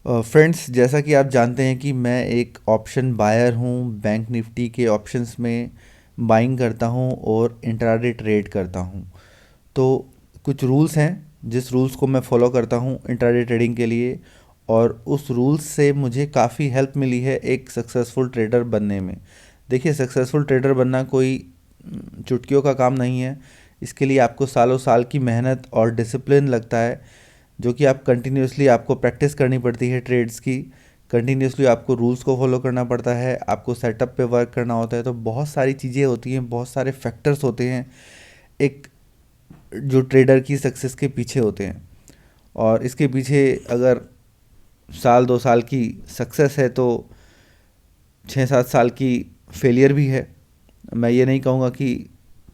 Friends, जैसा कि आप जानते हैं कि मैं एक ऑप्शन बायर हूँ। बैंक निफ्टी के ऑप्शंस में बाइंग करता हूँ और इंट्राडे ट्रेड करता हूँ। तो कुछ रूल्स हैं जिस रूल्स को मैं फॉलो करता हूँ इंट्राडे ट्रेडिंग के लिए, और उस रूल्स से मुझे काफ़ी हेल्प मिली है एक सक्सेसफुल ट्रेडर बनने में। देखिए, सक्सेसफुल ट्रेडर बनना कोई चुटकियों का काम नहीं है। इसके लिए आपको सालों साल की मेहनत और डिसिप्लिन लगता है, जो कि आप कंटिन्यूसली आपको प्रैक्टिस करनी पड़ती है ट्रेड्स की। कंटिन्यूसली आपको रूल्स को फॉलो करना पड़ता है, आपको सेटअप पे वर्क करना होता है। तो बहुत सारी चीज़ें होती हैं, बहुत सारे फैक्टर्स होते हैं एक जो ट्रेडर की सक्सेस के पीछे होते हैं। और इसके पीछे अगर साल 2 साल की सक्सेस है तो 6-7 साल की फेलियर भी है। मैं ये नहीं कहूँगा कि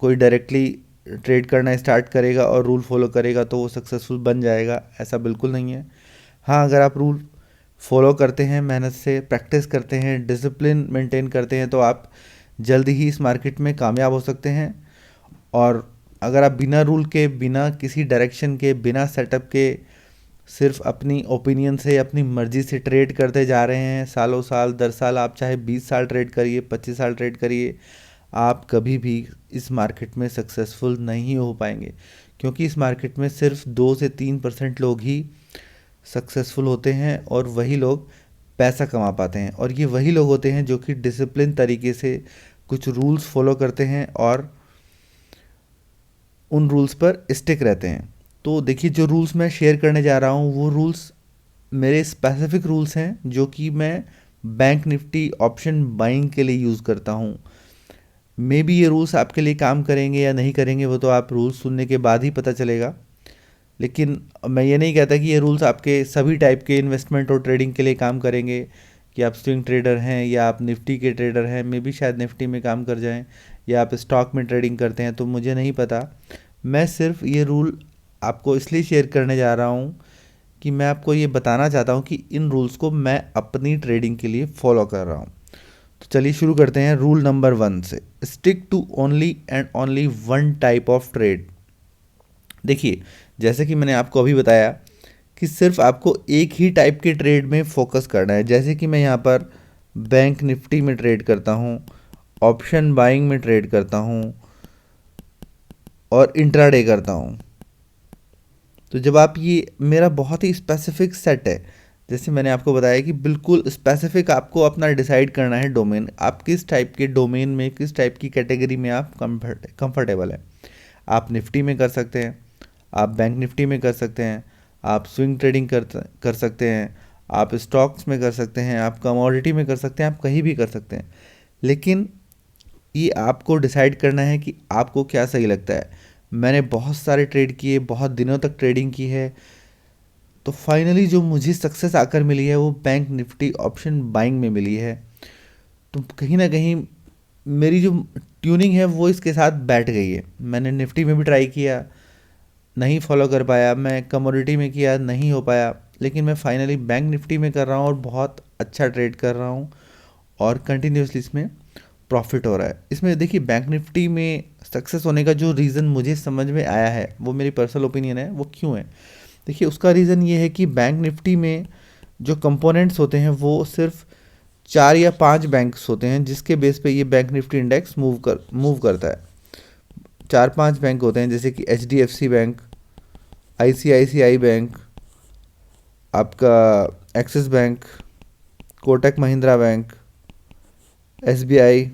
कोई डायरेक्टली ट्रेड करना स्टार्ट करेगा और रूल फॉलो करेगा तो वो सक्सेसफुल बन जाएगा, ऐसा बिल्कुल नहीं है। हाँ, अगर आप रूल फॉलो करते हैं, मेहनत से प्रैक्टिस करते हैं, डिसिप्लिन मेंटेन करते हैं, तो आप जल्दी ही इस मार्केट में कामयाब हो सकते हैं। और अगर आप बिना रूल के, बिना किसी डायरेक्शन के, बिना सेटअप के, सिर्फ अपनी ओपिनियन से, अपनी मर्जी से ट्रेड करते जा रहे हैं सालों साल 10 साल, आप चाहे 20 साल ट्रेड करिए, 25 साल ट्रेड करिए, आप कभी भी इस मार्केट में सक्सेसफुल नहीं हो पाएंगे। क्योंकि इस मार्केट में सिर्फ 2 से 3% लोग ही सक्सेसफुल होते हैं और वही लोग पैसा कमा पाते हैं। और ये वही लोग होते हैं जो कि डिसिप्लिन तरीके से कुछ रूल्स फॉलो करते हैं और उन रूल्स पर स्टिक रहते हैं। तो देखिए, जो रूल्स मैं शेयर करने जा रहा हूँ वो रूल्स मेरे स्पेसिफिक रूल्स हैं, जो कि मैं बैंक निफ्टी ऑप्शन बाइंग के लिए यूज़ करता हूँ। मे बी ये रूल्स आपके लिए काम करेंगे या नहीं करेंगे, वो तो आप रूल्स सुनने के बाद ही पता चलेगा। लेकिन मैं ये नहीं कहता कि ये रूल्स आपके सभी टाइप के इन्वेस्टमेंट और ट्रेडिंग के लिए काम करेंगे। कि आप स्विंग ट्रेडर हैं या आप निफ्टी के ट्रेडर हैं, मे बी शायद निफ्टी में काम कर जाएं, या आप स्टॉक में ट्रेडिंग करते हैं, तो मुझे नहीं पता। मैं सिर्फ ये रूल आपको इसलिए शेयर करने जा रहा हूँ कि मैं आपको ये बताना चाहता हूँ कि इन रूल्स को मैं अपनी ट्रेडिंग के लिए फॉलो कर रहा हूँ। तो चलिए शुरू करते हैं रूल नंबर 1 से। Stick to only and only one type of trade. देखिए, जैसे कि मैंने आपको अभी बताया कि सिर्फ आपको एक ही टाइप के ट्रेड में फोकस करना है। जैसे कि मैं यहाँ पर बैंक निफ्टी में ट्रेड करता हूँ, ऑप्शन बाइंग में ट्रेड करता हूँ और इंट्राडे करता हूँ। तो जब आप ये मेरा बहुत ही स्पेसिफिक सेट है, जैसे मैंने आपको बताया कि बिल्कुल स्पेसिफिक आपको अपना डिसाइड करना है डोमेन। आप किस टाइप के डोमेन में, किस टाइप की कैटेगरी में आप कंफर्टेबल है। आप निफ्टी में कर सकते हैं, आप बैंक निफ्टी में कर सकते हैं, आप स्विंग ट्रेडिंग कर सकते हैं, आप स्टॉक्स में कर सकते हैं, आप कमोडिटी में कर सकते हैं, आप कहीं भी कर सकते हैं। लेकिन ये आपको डिसाइड करना है कि आपको क्या सही लगता है। मैंने बहुत सारे ट्रेड किए, बहुत दिनों तक ट्रेडिंग की है, तो फाइनली जो मुझे सक्सेस आकर मिली है वो बैंक निफ्टी ऑप्शन बाइंग में मिली है। तो कहीं ना कहीं मेरी जो ट्यूनिंग है वो इसके साथ बैठ गई है। मैंने निफ्टी में भी ट्राई किया, नहीं फॉलो कर पाया। मैं कमोडिटी में किया, नहीं हो पाया। लेकिन मैं फाइनली बैंक निफ्टी में कर रहा हूँ और बहुत अच्छा ट्रेड कर रहा हूँ और कंटिन्यूसली इसमें प्रॉफिट हो रहा है। इसमें देखिए, बैंक निफ्टी में सक्सेस होने का जो रीज़न मुझे समझ में आया है, वो मेरी पर्सनल ओपिनियन है, वो क्यों है। देखिए, उसका रीज़न ये है कि बैंक निफ्टी में जो कंपोनेंट्स होते हैं वो सिर्फ 4 या 5 बैंक्स होते हैं, जिसके बेस पे ये बैंक निफ्टी इंडेक्स मूव करता है। 4-5 बैंक होते हैं, जैसे कि HDFC बैंक, ICICI बैंक, आपका axis bank, Kotak Mahindra bank, SBI।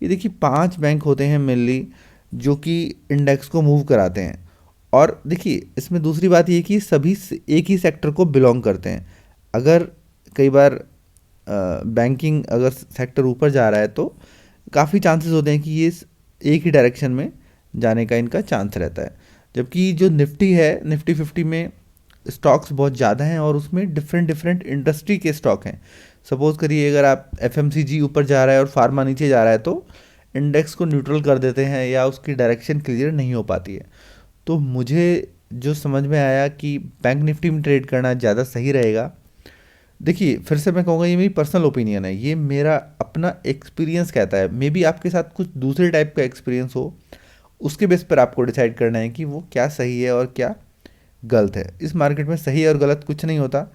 ये देखिए 5 बैंक होते हैं मेनली, जो कि इंडेक्स को मूव कराते हैं। और देखिए, इसमें दूसरी बात ये कि सभी एक ही सेक्टर को बिलोंग करते हैं। अगर कई बार बैंकिंग अगर सेक्टर ऊपर जा रहा है तो काफ़ी चांसेस होते हैं कि ये एक ही डायरेक्शन में जाने का इनका चांस रहता है। जबकि जो निफ्टी है, निफ्टी 50 में स्टॉक्स बहुत ज़्यादा हैं और उसमें डिफरेंट डिफरेंट इंडस्ट्री के स्टॉक हैं। सपोज़ करिए, अगर आप FMCG ऊपर जा रहा है और फार्मा नीचे जा रहा है तो इंडेक्स को न्यूट्रल कर देते हैं या उसकी डायरेक्शन क्लियर नहीं हो पाती है। तो मुझे जो समझ में आया कि बैंक निफ्टी में ट्रेड करना ज़्यादा सही रहेगा। देखिए, फिर से मैं कहूँगा, ये मेरी पर्सनल ओपिनियन है, ये मेरा अपना एक्सपीरियंस कहता है। मे बी आपके साथ कुछ दूसरे टाइप का एक्सपीरियंस हो, उसके बेस पर आपको डिसाइड करना है कि वो क्या सही है और क्या गलत है। इस मार्केट में सही और गलत कुछ नहीं होता।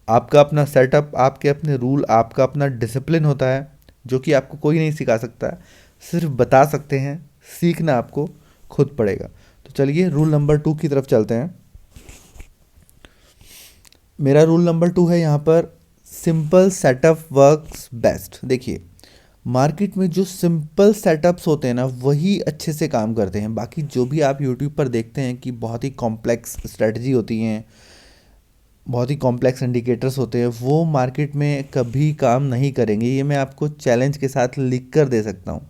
आपका अपना सेटअप, आपके अपने रूल, आपका अपना डिसिप्लिन होता है जो कि आपको कोई नहीं सिखा सकता है, सिर्फ बता सकते हैं। सीखना आपको खुद पड़ेगा। तो चलिए रूल नंबर 2 की तरफ चलते हैं। मेरा रूल नंबर 2 है यहाँ पर, सिंपल सेटअप वर्क्स बेस्ट। देखिए, मार्केट में जो सिंपल सेटअप्स होते हैं ना, वही अच्छे से काम करते हैं। बाकी जो भी आप यूट्यूब पर देखते हैं कि बहुत ही कॉम्प्लेक्स स्ट्रेटजी होती हैं, बहुत ही कॉम्प्लेक्स इंडिकेटर्स होते हैं, वो मार्केट में कभी काम नहीं करेंगे। ये मैं आपको चैलेंज के साथ लिख कर दे सकता हूँ।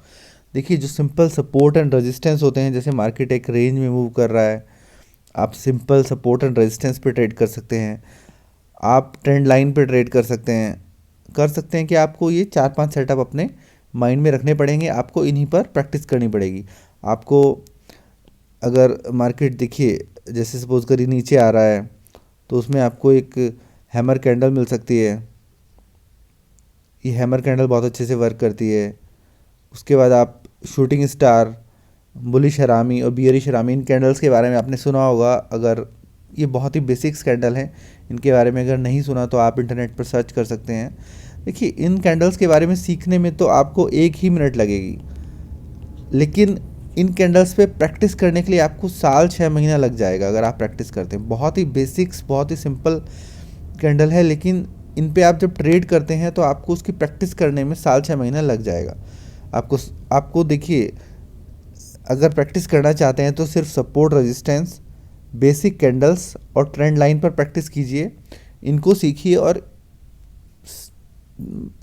देखिए, जो सिंपल सपोर्ट एंड रेजिस्टेंस होते हैं, जैसे मार्केट एक रेंज में मूव कर रहा है, आप सिंपल सपोर्ट एंड रेजिस्टेंस पे ट्रेड कर सकते हैं। आप ट्रेंड लाइन पे ट्रेड कर सकते हैं कि आपको ये 4-5 सेटअप अपने माइंड में रखने पड़ेंगे। आपको इन्हीं पर प्रैक्टिस करनी पड़ेगी। आपको अगर मार्केट देखिए, जैसे सपोज करिए नीचे आ रहा है, तो उसमें आपको एक हैमर कैंडल मिल सकती है। ये हैमर कैंडल बहुत अच्छे से वर्क करती है। उसके बाद आप शूटिंग स्टार, बुलिश हरामी और बियरिश हरामी, इन कैंडल्स के बारे में आपने सुना होगा। अगर ये बहुत ही बेसिक्स कैंडल हैं, इनके बारे में अगर नहीं सुना तो आप इंटरनेट पर सर्च कर सकते हैं। देखिए, इन कैंडल्स के बारे में सीखने में तो आपको 1 ही मिनट लगेगी, लेकिन इन कैंडल्स पे प्रैक्टिस करने के लिए आपको साल 6 महीना लग जाएगा अगर आप प्रैक्टिस करते हैं। बहुत ही बेसिक्स, बहुत ही सिंपल कैंडल है, लेकिन इन पे आप जब ट्रेड करते हैं तो आपको उसकी प्रैक्टिस करने में साल 6 महीना लग जाएगा। आपको आपको देखिए, अगर प्रैक्टिस करना चाहते हैं तो सिर्फ सपोर्ट, रेजिस्टेंस, बेसिक कैंडल्स और ट्रेंड लाइन पर प्रैक्टिस कीजिए। इनको सीखिए, और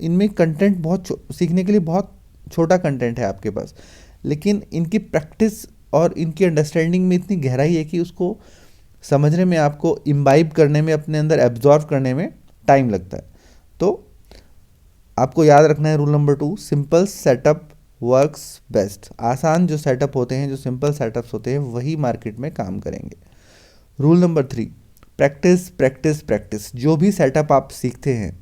इनमें कंटेंट सीखने के लिए बहुत छोटा कंटेंट है आपके पास, लेकिन इनकी प्रैक्टिस और इनकी अंडरस्टैंडिंग में इतनी गहराई है कि उसको समझने में, आपको इम्बाइब करने में, अपने अंदर एब्जॉर्व करने में टाइम लगता है। तो आपको याद रखना है rule number 2, simple setup works best. आसान जो सेटअप होते हैं, जो सिंपल सेटअप्स होते हैं, वही मार्केट में काम करेंगे। Rule number 3, practice practice practice. जो भी सेटअप आप सीखते हैं,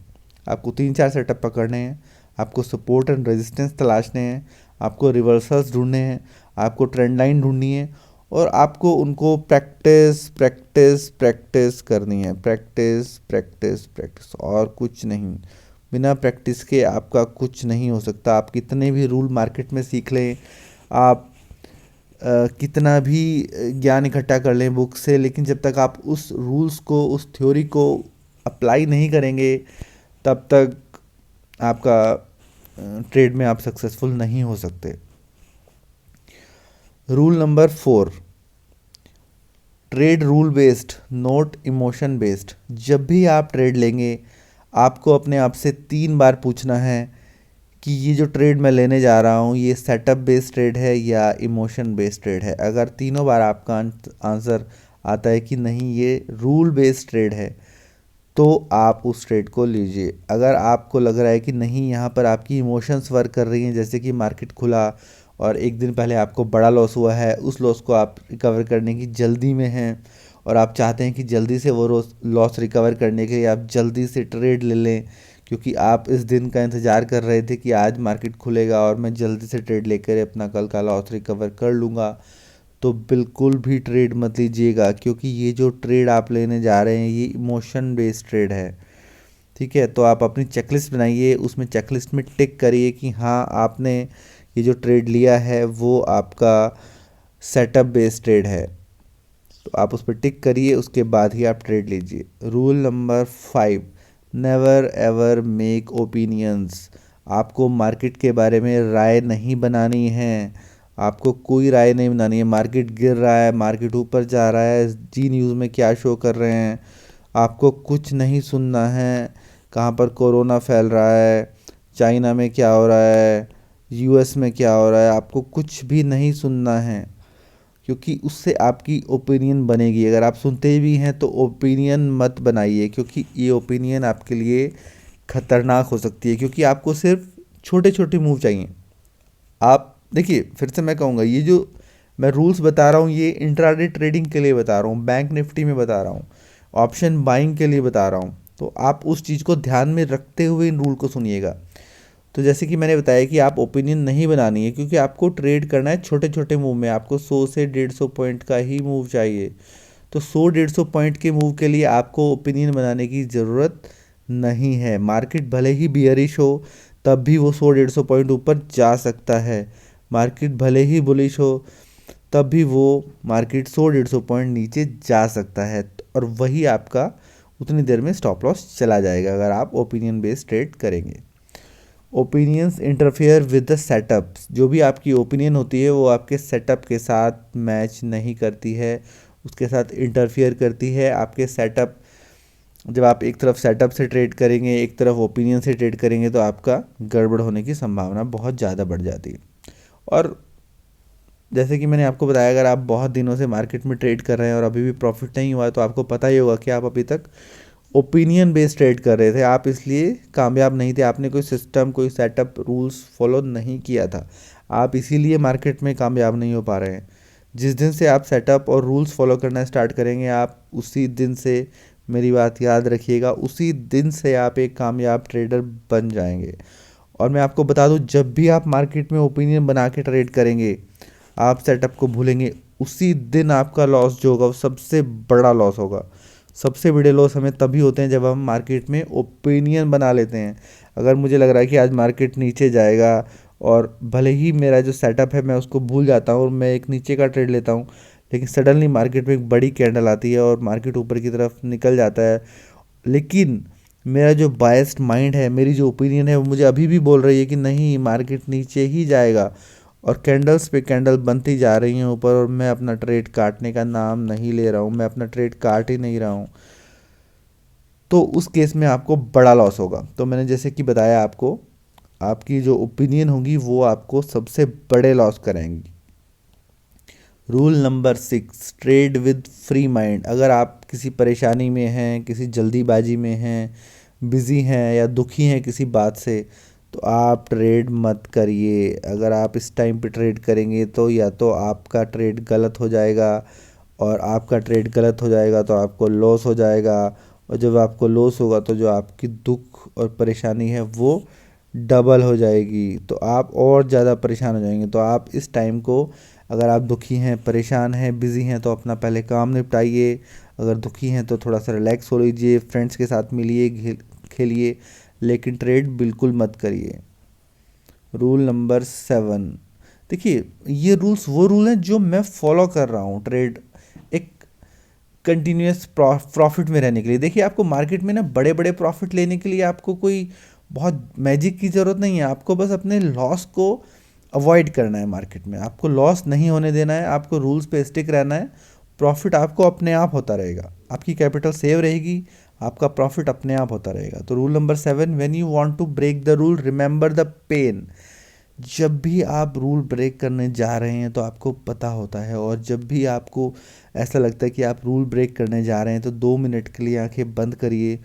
आपको 3-4 सेटअप पकड़ने हैं, आपको सपोर्ट एंड रेजिस्टेंस तलाशने हैं, आपको रिवर्सल्स ढूंढने हैं, आपको ट्रेंड लाइन ढूंढनी है, और आपको उनको प्रैक्टिस प्रैक्टिस प्रैक्टिस करनी है। प्रैक्टिस प्रैक्टिस प्रैक्टिस, और कुछ नहीं। बिना प्रैक्टिस के आपका कुछ नहीं हो सकता। आप कितने भी रूल मार्केट में सीख लें, आप कितना भी ज्ञान इकट्ठा कर लें बुक से, लेकिन जब तक आप उस रूल्स को, उस थ्योरी को अप्लाई नहीं करेंगे, तब तक आपका ट्रेड में आप सक्सेसफुल नहीं हो सकते। Rule number 4, trade rule based, note emotion based. जब भी आप ट्रेड लेंगे, आपको अपने आप से 3 बार पूछना है कि ये जो ट्रेड मैं लेने जा रहा हूँ, ये सेटअप बेस्ड ट्रेड है या इमोशन बेस्ड ट्रेड है। अगर तीनों बार आपका आंसर आता है कि नहीं, ये रूल बेस्ड ट्रेड है, तो आप उस ट्रेड को लीजिए। अगर आपको लग रहा है कि नहीं, यहाँ पर आपकी इमोशंस वर्क कर रही हैं, जैसे कि मार्केट खुला और एक दिन पहले आपको बड़ा लॉस हुआ है, उस लॉस को आप रिकवर करने की जल्दी में हैं, और आप चाहते हैं कि जल्दी से वो लॉस रिकवर करने के लिए आप जल्दी से ट्रेड ले लें, क्योंकि आप इस दिन का इंतज़ार कर रहे थे कि आज मार्केट खुलेगा और मैं जल्दी से ट्रेड लेकर अपना कल का लॉस रिकवर कर लूँगा। तो बिल्कुल भी ट्रेड मत लीजिएगा, क्योंकि ये जो ट्रेड आप लेने जा रहे हैं, ये इमोशन बेस्ड ट्रेड है। ठीक है, तो आप अपनी चेकलिस्ट बनाइए, उसमें चेकलिस्ट में टिक करिए कि हाँ, आपने ये जो ट्रेड लिया है वो आपका सेटअप बेस्ड ट्रेड है। तो आप उस पर टिक करिए, उसके बाद ही आप ट्रेड लीजिए। Rule number 5, never ever make opinions. आपको मार्केट के बारे में राय नहीं बनानी है। आपको कोई राय नहीं बनानी है। मार्केट गिर रहा है, मार्केट ऊपर जा रहा है, जी न्यूज़ में क्या शो कर रहे हैं, आपको कुछ नहीं सुनना है। कहाँ पर कोरोना फैल रहा है, चाइना में क्या हो रहा है, यूएस में क्या हो रहा है, आपको कुछ भी नहीं सुनना है, क्योंकि उससे आपकी ओपिनियन बनेगी। अगर आप सुनते भी हैं तो ओपिनियन मत बनाइए, क्योंकि ये ओपिनियन आपके लिए ख़तरनाक हो सकती है, क्योंकि आपको सिर्फ छोटे छोटे मूव चाहिए। आप देखिए, फिर से मैं कहूँगा, ये जो मैं रूल्स बता रहा हूँ, ये इंट्राडे ट्रेडिंग के लिए बता रहा हूँ, बैंक निफ्टी में बता रहा हूँ, ऑप्शन बाइंग के लिए बता रहा हूँ। तो आप उस चीज़ को ध्यान में रखते हुए इन रूल को सुनिएगा। तो जैसे कि मैंने बताया कि आप ओपिनियन नहीं बनानी है, क्योंकि आपको ट्रेड करना है छोटे छोटे मूव में। आपको 100 से 150 पॉइंट का ही मूव चाहिए। तो 100-150 पॉइंट के मूव के लिए आपको ओपिनियन बनाने की ज़रूरत नहीं है। मार्केट भले ही बियरिश हो तब भी वो 100-150 पॉइंट ऊपर जा सकता है। मार्केट भले ही बुलिश हो तब भी वो मार्केट 100-150 पॉइंट नीचे जा सकता है, और वही आपका उतनी देर में स्टॉप लॉस चला जाएगा अगर आप ओपिनियन बेस्ड ट्रेड करेंगे। Opinions interfere with the setups. जो भी आपकी ओपिनियन होती है वो आपके सेटअप के साथ मैच नहीं करती है, उसके साथ इंटरफेयर करती है। आपके सेटअप, जब आप एक तरफ सेटअप से ट्रेड करेंगे, एक तरफ ओपिनियन से ट्रेड करेंगे, तो आपका गड़बड़ होने की संभावना बहुत ज़्यादा बढ़ जाती है। और जैसे कि मैंने आपको बताया, अगर आप बहुत दिनों से मार्केट में ट्रेड कर रहे हैं और अभी भी प्रॉफिट नहीं हुआ है, तो आपको पता ही होगा कि आप अभी तक ओपिनियन बेस्ड ट्रेड कर रहे थे। आप इसलिए कामयाब नहीं थे, आपने कोई सिस्टम, कोई सेटअप, रूल्स फॉलो नहीं किया था। आप इसीलिए मार्केट में कामयाब नहीं हो पा रहे हैं। जिस दिन से आप सेटअप और रूल्स फॉलो करना स्टार्ट करेंगे, आप उसी दिन से, मेरी बात याद रखिएगा, उसी दिन से आप एक कामयाब ट्रेडर बन जाएंगे। और मैं आपको बता दूं, जब भी आप मार्केट में ओपिनियन बना के ट्रेड करेंगे, आप सेटअप को भूलेंगे, उसी दिन आपका लॉस जो होगा वो सबसे बड़ा लॉस होगा। सबसे बड़े लॉस हमें तभी होते हैं जब हम मार्केट में ओपिनियन बना लेते हैं। अगर मुझे लग रहा है कि आज मार्केट नीचे जाएगा, और भले ही मेरा जो सेटअप है मैं उसको भूल जाता हूँ और मैं एक नीचे का ट्रेड लेता हूँ, लेकिन सडनली मार्केट में एक बड़ी कैंडल आती है और मार्केट ऊपर की तरफ निकल जाता है, लेकिन मेरा जो बायस्ड माइंड है, मेरी जो ओपिनियन है, वो मुझे अभी भी बोल रही है कि नहीं, मार्केट नीचे ही जाएगा, और कैंडल्स पे कैंडल बनती जा रही हैं ऊपर, और मैं अपना ट्रेड काटने का नाम नहीं ले रहा हूँ, मैं अपना ट्रेड काट ही नहीं रहा हूँ, तो उस केस में आपको बड़ा लॉस होगा। तो मैंने जैसे कि बताया आपको, आपकी जो ओपिनियन होगी वो आपको सबसे बड़े लॉस कराएंगी। Rule number 6, trade with free mind. अगर आप किसी परेशानी में हैं, किसी जल्दीबाजी में हैं, बिज़ी हैं या दुखी हैं किसी बात से, तो आप ट्रेड मत करिए। अगर आप इस टाइम पे ट्रेड करेंगे तो या तो आपका ट्रेड गलत हो जाएगा, और आपका ट्रेड गलत हो जाएगा तो आपको लॉस हो जाएगा, और जब आपको लॉस होगा तो जो आपकी दुख और परेशानी है वो डबल हो जाएगी, तो आप और ज़्यादा परेशान हो जाएंगे। तो आप इस टाइम को, अगर आप दुखी हैं, परेशान हैं, बिज़ी हैं, तो अपना पहले काम निपटाइए। अगर दुखी हैं तो थोड़ा सा रिलैक्स हो लीजिए, फ्रेंड्स के साथ मिलिए, खेलिए, लेकिन ट्रेड बिल्कुल मत करिए। रूल नंबर 7, देखिए, ये रूल्स वो रूल हैं जो मैं फॉलो कर रहा हूँ ट्रेड एक कंटिन्यूस प्रॉफिट में रहने के लिए। देखिए, आपको मार्केट में ना बड़े बड़े प्रॉफिट लेने के लिए आपको कोई बहुत मैजिक की ज़रूरत नहीं है। आपको बस अपने लॉस को अवॉइड करना है। मार्केट में आपको लॉस नहीं होने देना है, आपको रूल्स पे स्टिक रहना है। प्रॉफिट आपको अपने आप होता रहेगा, आपकी कैपिटल सेव रहेगी, आपका प्रॉफिट अपने आप होता रहेगा। तो rule number 7, when you want to break the rule, remember the pain. जब भी आप रूल ब्रेक करने जा रहे हैं तो आपको पता होता है, और जब भी आपको ऐसा लगता है कि आप रूल ब्रेक करने जा रहे हैं, तो 2 मिनट के लिए आंखें बंद करिए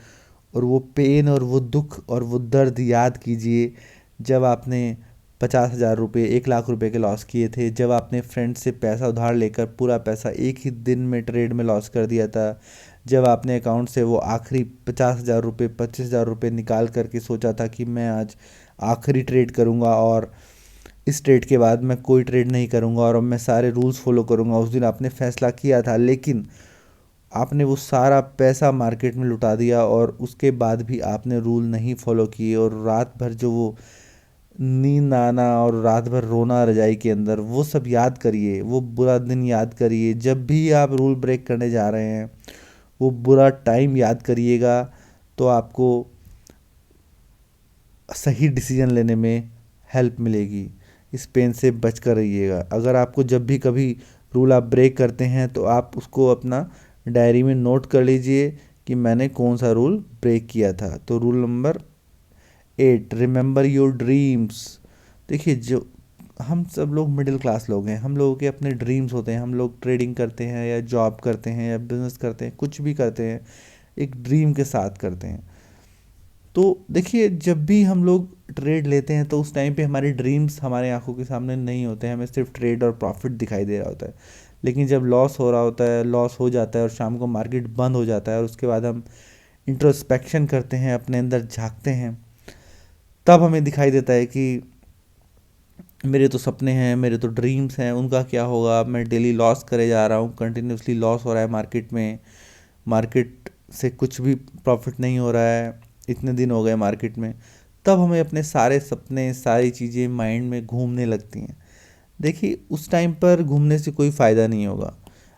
और वो पेन और वो दुख और वो दर्द याद कीजिए, जब आपने 50,000 रुपये, 1 लाख रुपए के लॉस किए थे, जब आपने फ्रेंड से पैसा उधार लेकर पूरा पैसा एक ही दिन में ट्रेड में लॉस कर दिया था, जब आपने अकाउंट से वो आखिरी 50,000 रुपये, 25,000 रुपये निकाल करके सोचा था कि मैं आज आखिरी ट्रेड करूंगा, और इस ट्रेड के बाद मैं कोई ट्रेड नहीं करूंगा और अब मैं सारे रूल्स फॉलो करूंगा। उस दिन आपने फैसला किया था, लेकिन आपने वो सारा पैसा मार्केट में लुटा दिया, और उसके बाद भी आपने रूल नहीं फॉलो किए, और रात भर जो वो नींद आना और रात भर रोना रजाई के अंदर, वो सब याद करिए, वो बुरा दिन याद करिए। जब भी आप रूल ब्रेक करने जा रहे हैं, वो बुरा टाइम याद करिएगा, तो आपको सही डिसीजन लेने में हेल्प मिलेगी। इस पेन से बच कर रहिएगा। अगर आपको जब भी कभी रूल आप ब्रेक करते हैं, तो आप उसको अपना डायरी में नोट कर लीजिए कि मैंने कौन सा रूल ब्रेक किया था। तो rule number 8, remember your dreams. देखिए, जो हम सब लोग मिडिल क्लास लोग हैं, हम लोगों के अपने ड्रीम्स होते हैं। हम लोग ट्रेडिंग करते हैं या जॉब करते हैं या बिजनेस करते हैं, कुछ भी करते हैं, एक ड्रीम के साथ करते हैं। तो देखिए, जब भी हम लोग ट्रेड लेते हैं तो उस टाइम पे हमारे ड्रीम्स हमारे आंखों के सामने नहीं होते हैं, हमें सिर्फ ट्रेड और प्रॉफिट दिखाई दे रहा होता है। लेकिन जब लॉस हो रहा होता है, लॉस हो जाता है और शाम को मार्केट बंद हो जाता है, और उसके बाद हम इंट्रोस्पेक्शन करते हैं, अपने अंदर झांकते हैं, तब हमें दिखाई देता है कि मेरे तो सपने हैं, मेरे तो ड्रीम्स हैं, उनका क्या होगा? मैं डेली लॉस करे जा रहा हूँ, कंटिन्यूसली लॉस हो रहा है मार्केट में, मार्केट से कुछ भी प्रॉफिट नहीं हो रहा है, इतने दिन हो गए मार्केट में। तब हमें अपने सारे सपने, सारी चीज़ें माइंड में घूमने लगती हैं। देखिए, उस टाइम पर घूमने से कोई फ़ायदा नहीं होगा।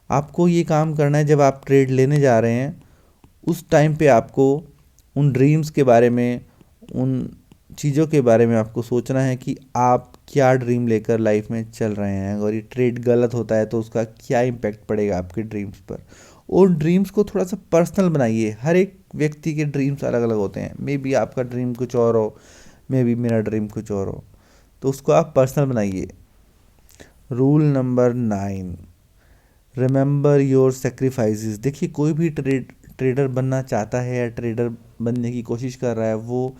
आपको ये काम करना है, जब आप ट्रेड लेने जा रहे हैं उस टाइम पे आपको उन ड्रीम्स के बारे में, उन चीज़ों के बारे में आपको सोचना है कि आप क्या ड्रीम लेकर लाइफ में चल रहे हैं। अगर ये ट्रेड गलत होता है तो उसका क्या इम्पैक्ट पड़ेगा आपके ड्रीम्स पर। और ड्रीम्स को थोड़ा सा पर्सनल बनाइए। हर एक व्यक्ति के ड्रीम्स अलग अलग होते हैं। मे बी आपका ड्रीम कुछ और हो, मे बी मेरा ड्रीम कुछ और हो, तो उसको आप पर्सनल बनाइए। Rule number 9, remember your sacrifices. देखिए, कोई भी ट्रेडर बनना चाहता है या ट्रेडर बनने की कोशिश कर रहा है, वो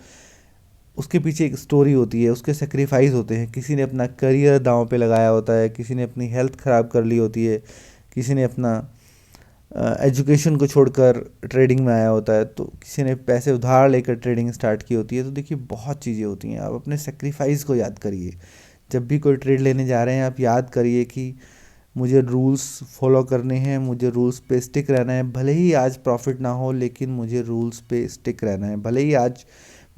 उसके पीछे एक स्टोरी होती है, उसके सेक्रीफाइस होते हैं। किसी ने अपना करियर दांव पे लगाया होता है, किसी ने अपनी हेल्थ ख़राब कर ली होती है, किसी ने अपना एजुकेशन को छोड़कर ट्रेडिंग में आया होता है, तो किसी ने पैसे उधार लेकर ट्रेडिंग स्टार्ट की होती है। तो देखिए, बहुत चीज़ें होती हैं। आप अपने सेक्रीफाइस को याद करिए। जब भी कोई ट्रेड लेने जा रहे हैं, आप याद करिए कि मुझे रूल्स फॉलो करने हैं, मुझे रूल्स पे स्टिक रहना है। भले ही आज प्रॉफिट ना हो, लेकिन मुझे रूल्स पे स्टिक रहना है। भले ही आज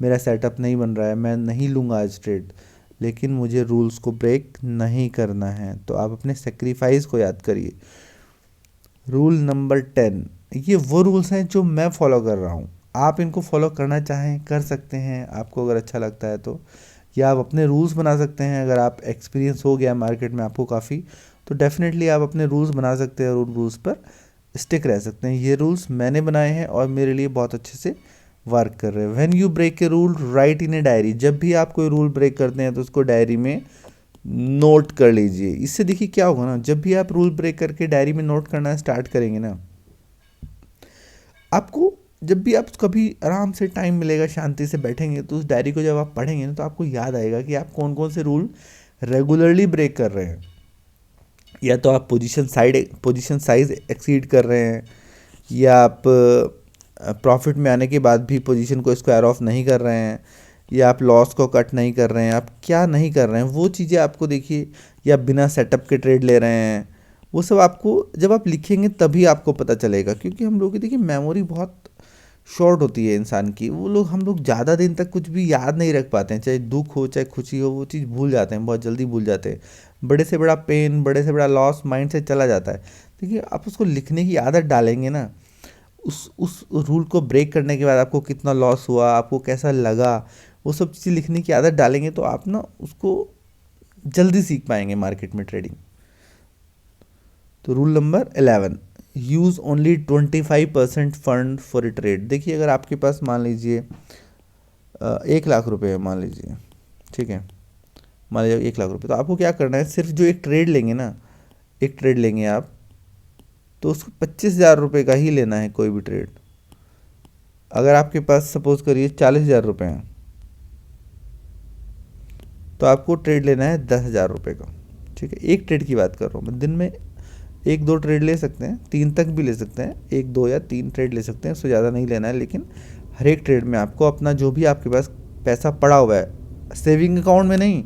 मेरा सेटअप नहीं बन रहा है, मैं नहीं लूँगा आज ट्रेड, लेकिन मुझे रूल्स को ब्रेक नहीं करना है। तो आप अपने सेक्रीफाइस को याद करिए। रूल नंबर 10, ये वो रूल्स हैं जो मैं फॉलो कर रहा हूँ। आप इनको फॉलो करना चाहें कर सकते हैं, आपको अगर अच्छा लगता है तो। या आप अपने रूल्स बना सकते हैं। अगर आप एक्सपीरियंस हो गया मार्केट में आपको काफ़ी, तो डेफिनेटली आप अपने रूल्स बना सकते हैं और उन रूल्स पर स्टिक रह सकते हैं। ये रूल्स मैंने बनाए हैं और मेरे लिए बहुत अच्छे से वर्क कर रहे हैं। When you break a rule, write in a diary. जब भी आप कोई रूल ब्रेक करते हैं तो उसको डायरी में नोट कर लीजिए। इससे देखिए क्या होगा ना, जब भी आप रूल ब्रेक करके डायरी में नोट करना स्टार्ट करेंगे ना, आपको जब भी आप कभी आराम से टाइम मिलेगा, शांति से बैठेंगे, तो उस डायरी को जब आप पढ़ेंगे ना, तो आपको याद आएगा कि आप कौन कौन से रूल रेगुलरली ब्रेक कर रहे हैं। या तो आप पोजीशन साइज एक्सीड कर रहे हैं, या आप प्रॉफिट में आने के बाद भी पोजीशन को स्क्वायर ऑफ नहीं कर रहे हैं, या आप लॉस को कट नहीं कर रहे हैं। आप क्या नहीं कर रहे हैं, वो चीज़ें आपको देखिए। या बिना सेटअप के ट्रेड ले रहे हैं, वो सब आपको जब आप लिखेंगे तभी आपको पता चलेगा। क्योंकि हम लोग की देखिए मेमोरी बहुत शॉर्ट होती है इंसान की। हम लोग ज़्यादा दिन तक कुछ भी याद नहीं रख पाते हैं, चाहे दुख हो चाहे खुशी हो, वो चीज़ भूल जाते हैं, बहुत जल्दी भूल जाते हैं। बड़े से बड़ा पेन, बड़े से बड़ा लॉस माइंड से चला जाता है। देखिए, आप उसको लिखने की आदत डालेंगे ना, उस रूल को ब्रेक करने के बाद आपको कितना लॉस हुआ, आपको कैसा लगा, वो सब चीज़ें लिखने की आदत डालेंगे तो आप ना उसको जल्दी सीख पाएंगे मार्केट में ट्रेडिंग। तो rule number 11, use only 25% fund for a trade. देखिए, अगर आपके पास मान लीजिए 1 लाख रुपए है, मान लीजिए, ठीक है, मान लीजिए 1 लाख रुपए, तो आपको क्या करना है, सिर्फ जो एक ट्रेड लेंगे ना, एक ट्रेड लेंगे आप, तो उसको 25,000 रुपये का ही लेना है कोई भी ट्रेड। अगर आपके पास सपोज करिए 40,000 रुपये हैं, तो आपको ट्रेड लेना है 10,000 रुपये का। ठीक है, एक ट्रेड की बात कर रहा हूँ मैं। दिन में 1-2 ट्रेड ले सकते हैं, 3 तक भी ले सकते हैं, 1-2 या 3 ट्रेड ले सकते हैं, उससे ज़्यादा नहीं लेना है। लेकिन हर एक ट्रेड में आपको अपना जो भी आपके पास पैसा पड़ा हुआ है, सेविंग अकाउंट में नहीं,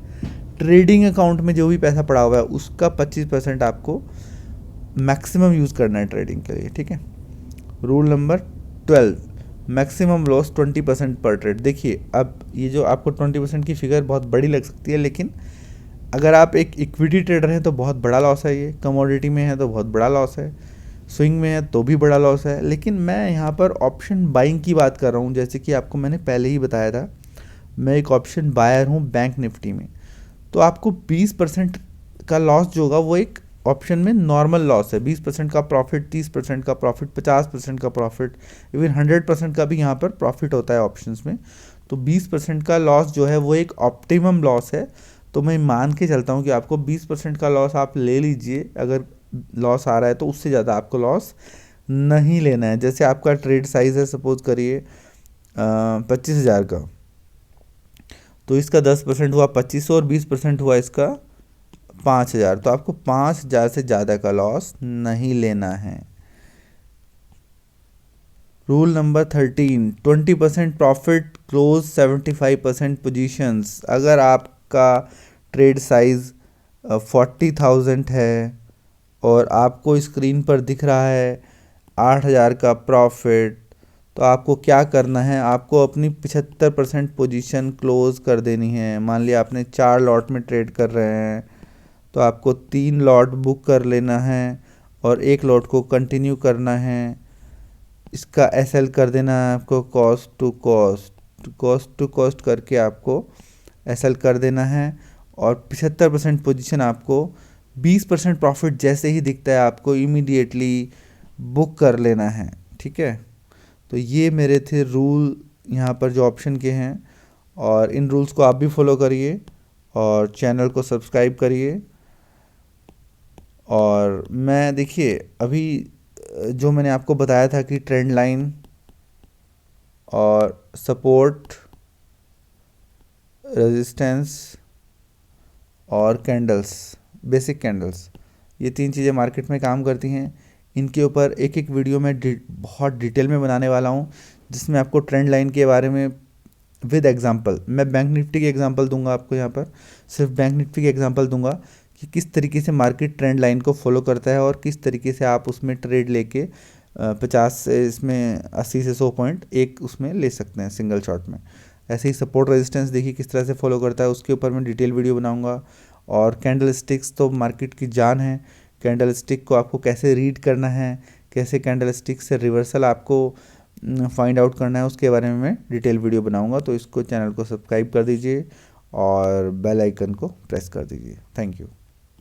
ट्रेडिंग अकाउंट में जो भी पैसा पड़ा हुआ है, उसका 25% आपको मैक्सिमम यूज़ करना है ट्रेडिंग के लिए। ठीक है। रूल नंबर 12, मैक्सिमम लॉस 20% पर ट्रेड। देखिए, अब ये जो आपको 20% की फिगर बहुत बड़ी लग सकती है, लेकिन अगर आप एक इक्विटी ट्रेडर हैं तो बहुत बड़ा लॉस है। ये कमोडिटी में है तो बहुत बड़ा लॉस है, स्विंग में है तो भी बड़ा लॉस है। लेकिन मैं यहाँ पर ऑप्शन बाइंग की बात कर रहा हूँ। जैसे कि आपको मैंने पहले ही बताया था, मैं एक ऑप्शन बायर हूँ बैंक निफ्टी में। तो आपको 20% का लॉस जो होगा वो एक ऑप्शन में नॉर्मल लॉस है। 20% का प्रॉफिट, 30% का प्रॉफिट, 50% का प्रॉफिट, इवन 100% का भी यहाँ पर प्रॉफिट होता है ऑप्शंस में। तो 20% का लॉस जो है वो एक ऑप्टिमम लॉस है। तो मैं मान के चलता हूँ कि आपको 20% का लॉस आप ले लीजिए। अगर लॉस आ रहा है तो उससे ज़्यादा आपको लॉस नहीं लेना है। जैसे आपका ट्रेड साइज़ है सपोज करिए 25,000 का, तो इसका 10% हुआ 2500 और 20% हुआ इसका 5,000। तो आपको 5,000 से ज़्यादा का लॉस नहीं लेना है। Rule number 13, 20% profit, close 75% positions. अगर आपका ट्रेड साइज़ 40,000 है और आपको स्क्रीन पर दिख रहा है 8,000 का प्रॉफिट, तो आपको क्या करना है, आपको अपनी 75% पोजीशन क्लोज कर देनी है। मान लिया आपने 4 लॉट में ट्रेड कर रहे हैं, तो आपको 3 लॉट बुक कर लेना है और एक लॉट को कंटिन्यू करना है। इसका एसएल कर देना है आपको कॉस्ट टू कॉस्ट करके आपको एसएल कर देना है और 75% पोजीशन आपको 20% प्रॉफिट जैसे ही दिखता है आपको इमीडिएटली बुक कर लेना है। ठीक है, तो ये मेरे थे रूल यहाँ पर जो ऑप्शन के हैं, और इन रूल्स को आप भी फॉलो करिए और चैनल को सब्सक्राइब करिए। और मैं देखिए अभी जो मैंने आपको बताया था कि ट्रेंड लाइन और सपोर्ट, रेजिस्टेंस और कैंडल्स, बेसिक कैंडल्स, ये 3 चीज़ें मार्केट में काम करती हैं। इनके ऊपर एक एक वीडियो में बहुत डिटेल में बनाने वाला हूँ, जिसमें आपको ट्रेंड लाइन के बारे में विद एग्जांपल, मैं बैंक निफ्टी की एग्जांपल दूंगा आपको, यहाँ पर सिर्फ बैंक निफ्टी की एग्जांपल दूंगा कि किस तरीके से मार्केट ट्रेंड लाइन को फॉलो करता है और किस तरीके से आप उसमें ट्रेड लेके 50 से इसमें 80 से 100 पॉइंट एक उसमें ले सकते हैं सिंगल शॉट में। ऐसे ही सपोर्ट रेजिस्टेंस देखिए किस तरह से फॉलो करता है, उसके ऊपर मैं डिटेल वीडियो बनाऊंगा। और कैंडल स्टिक्स तो मार्केट की जान है, कैंडल स्टिक को आपको कैसे रीड करना है, कैसे कैंडल स्टिक से रिवर्सल आपको फाइंड आउट करना है, उसके बारे में मैं डिटेल वीडियो बनाऊंगा। तो इसको चैनल को सब्सक्राइब कर दीजिए और बेल आइकन को प्रेस कर दीजिए। Thank you.